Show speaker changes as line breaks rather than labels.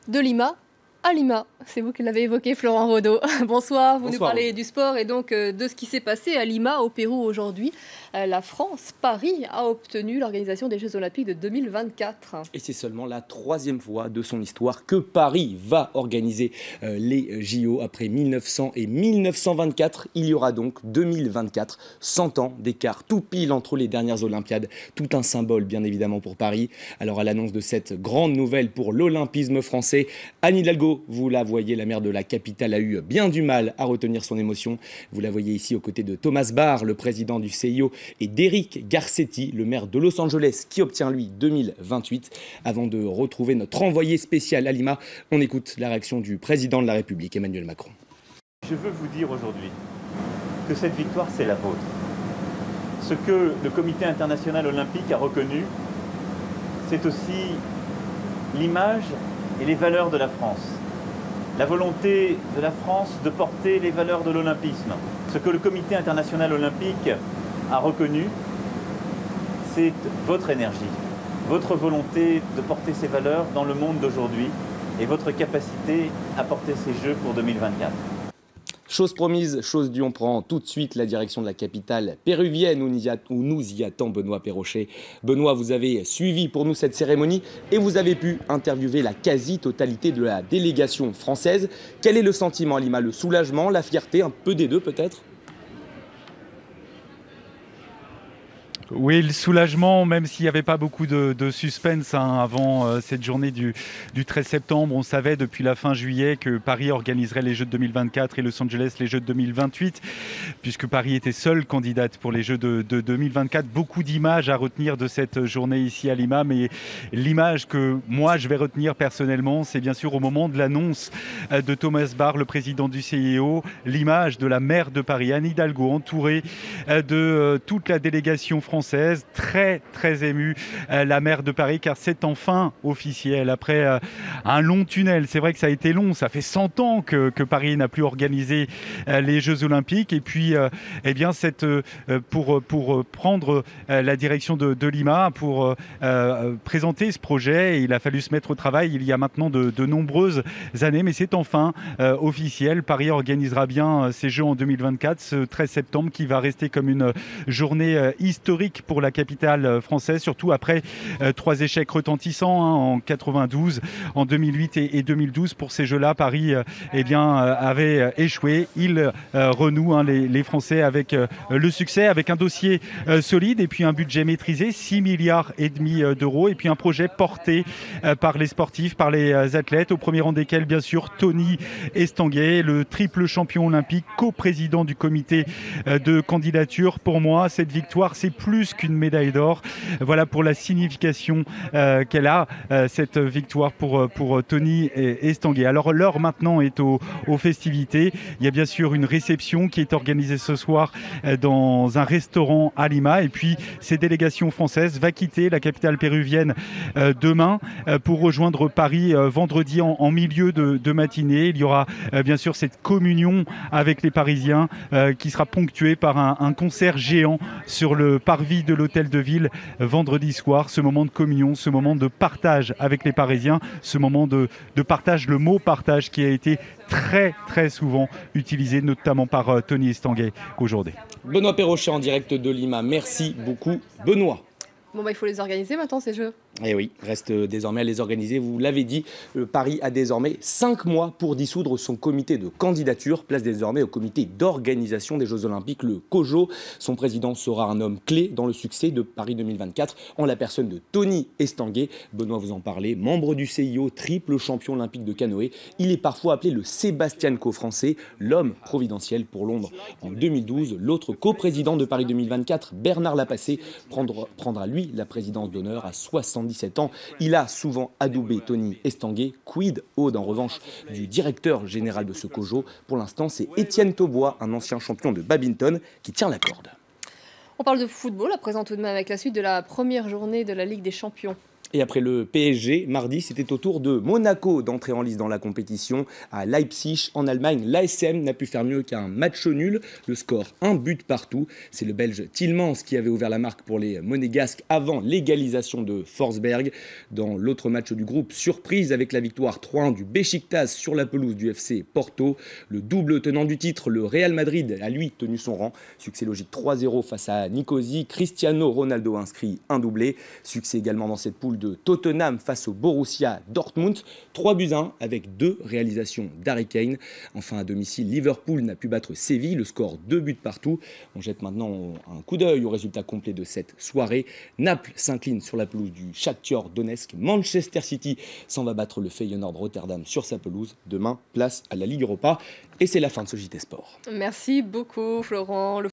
de Lima à Lima. C'est vous qui l'avez évoqué, Florent Rodeau. Bonsoir, vous nous parlez du sport et donc de ce qui s'est passé à Lima, au Pérou aujourd'hui. La France, Paris, a obtenu l'organisation des Jeux Olympiques de 2024.
Et c'est seulement la 3e fois de son histoire que Paris va organiser les JO. Après 1900 et 1924, il y aura donc 2024, 100 ans d'écart tout pile entre les dernières Olympiades. Tout un symbole bien évidemment pour Paris. Alors à l'annonce de cette grande nouvelle pour l'olympisme français, Anne Hidalgo, vous la voyez, la maire de la capitale a eu bien du mal à retenir son émotion. Vous la voyez ici aux côtés de Thomas Barr, le président du CIO, et d'Eric Garcetti, le maire de Los Angeles, qui obtient lui 2028. Avant de retrouver notre envoyé spécial à Lima, on écoute la réaction du président de la République, Emmanuel Macron.
Je veux vous dire aujourd'hui que cette victoire, c'est la vôtre. Ce que le Comité international olympique a reconnu, c'est aussi l'image et les valeurs de la France. La volonté de la France de porter les valeurs de l'olympisme. Ce que le Comité international olympique a reconnu, c'est votre énergie, votre volonté de porter ces valeurs dans le monde d'aujourd'hui et votre capacité à porter ces Jeux pour 2024.
Chose promise, chose due, on prend tout de suite la direction de la capitale péruvienne où nous y attend Benoît Perrochet. Benoît, vous avez suivi pour nous cette cérémonie et vous avez pu interviewer la quasi-totalité de la délégation française. Quel est le sentiment, Lima? Le soulagement, la fierté, un peu des deux peut-être?
Oui, le soulagement, même s'il n'y avait pas beaucoup de suspense avant cette journée du 13 septembre. On savait depuis la fin juillet que Paris organiserait les Jeux de 2024 et Los Angeles les Jeux de 2028, puisque Paris était seule candidate pour les Jeux de 2024. Beaucoup d'images à retenir de cette journée ici à Lima, mais l'image que moi je vais retenir personnellement, c'est bien sûr au moment de l'annonce de Thomas Barr, le président du CIO, l'image de la maire de Paris, Anne Hidalgo, entourée de toute la délégation française, très émue, la maire de Paris, car c'est enfin officiel. Après un long tunnel, c'est vrai que ça a été long, ça fait 100 ans que Paris n'a plus organisé les Jeux Olympiques, et puis eh bien, pour prendre la direction de Lima, pour présenter ce projet, il a fallu se mettre au travail il y a maintenant de nombreuses années, mais c'est enfin officiel. Paris organisera bien ces Jeux en 2024, ce 13 septembre, qui va rester comme une journée historique pour la capitale française, surtout après 3 échecs retentissants en 92, en 2008 et 2012. Pour ces Jeux-là, Paris avait échoué. Il renoue les Français avec le succès, avec un dossier solide et puis un budget maîtrisé, 6,5 milliards d'euros, et puis un projet porté par les sportifs, par les athlètes, au premier rang desquels bien sûr Tony Estanguet, le triple champion olympique, coprésident du comité de candidature. Pour moi, cette victoire, c'est plus qu'une médaille d'or. Voilà pour la signification qu'elle a, cette victoire pour Tony Estanguet. Alors l'heure maintenant est aux festivités. Il y a bien sûr une réception qui est organisée ce soir dans un restaurant à Lima, et puis ces délégations françaises vont quitter la capitale péruvienne demain pour rejoindre Paris vendredi en milieu de matinée. Il y aura bien sûr cette communion avec les Parisiens qui sera ponctuée par un concert géant sur le parvis de l'hôtel de ville vendredi soir. Ce moment de communion, ce moment de partage avec les Parisiens, ce moment de partage, le mot partage qui a été très souvent utilisé, notamment par Tony Estanguet aujourd'hui.
Benoît Perrochet en direct de Lima. Merci beaucoup, Benoît.
Bon, il faut les organiser maintenant, ces Jeux.
Et oui, reste désormais à les organiser. Vous l'avez dit, Paris a désormais 5 mois pour dissoudre son comité de candidature. Place désormais au comité d'organisation des Jeux Olympiques, le COJO. Son président sera un homme clé dans le succès de Paris 2024, en la personne de Tony Estanguet. Benoît vous en parlait, membre du CIO, triple champion olympique de canoë. Il est parfois appelé le Sébastien Coe français, l'homme providentiel pour Londres. En 2012, l'autre coprésident de Paris 2024, Bernard Lapassé, prendra lui la présidence d'honneur à 77 ans. Il a souvent adoubé Tony Estanguet. Quid Aude, en revanche, du directeur général de ce COJO. Pour l'instant, c'est Étienne Taubois, un ancien champion de badminton, qui tient la corde.
On parle de football à présent tout de même avec la suite de la première journée de la Ligue des Champions.
Et après le PSG, mardi, c'était au tour de Monaco d'entrer en lice dans la compétition. À Leipzig, en Allemagne, l'ASM n'a pu faire mieux qu'un match nul. Le score, 1 but partout. C'est le Belge Tielemans qui avait ouvert la marque pour les Monégasques avant l'égalisation de Forsberg. Dans l'autre match du groupe, surprise avec la victoire 3-1 du Beşiktaş sur la pelouse du FC Porto. Le double tenant du titre, le Real Madrid, a lui tenu son rang. Succès logique 3-0 face à Nicosie. Cristiano Ronaldo inscrit un doublé. Succès également dans cette poule de Tottenham face au Borussia Dortmund, 3-1 avec 2 réalisations d'Harry Kane. Enfin à domicile, Liverpool n'a pu battre Séville, le score 2 buts partout. On jette maintenant un coup d'œil au résultat complet de cette soirée. Naples s'incline sur la pelouse du Shakhtar Donetsk. Manchester City s'en va battre le Feyenoord Rotterdam sur sa pelouse. Demain, place à la Ligue Europa. Et c'est la fin de ce JT Sport.
Merci beaucoup Florent.